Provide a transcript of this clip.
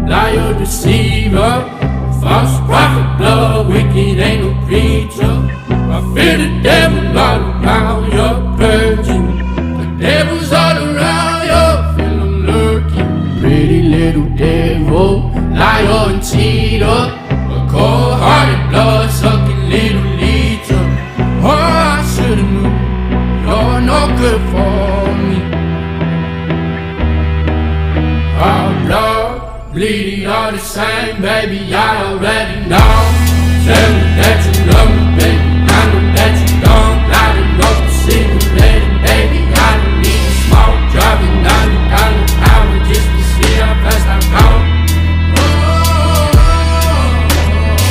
liar, deceiver, false prophet, blood, wicked, ain't no preacher. I feel the devil all around your virgin. The devil's all around you, feel him lurking. Pretty little devil, liar and cheater, a cold-hearted, blood-sucking little leecher. Oh, I should've knew you're no good for me. Our blood, bleeding all the same, baby, I already know. Tell me that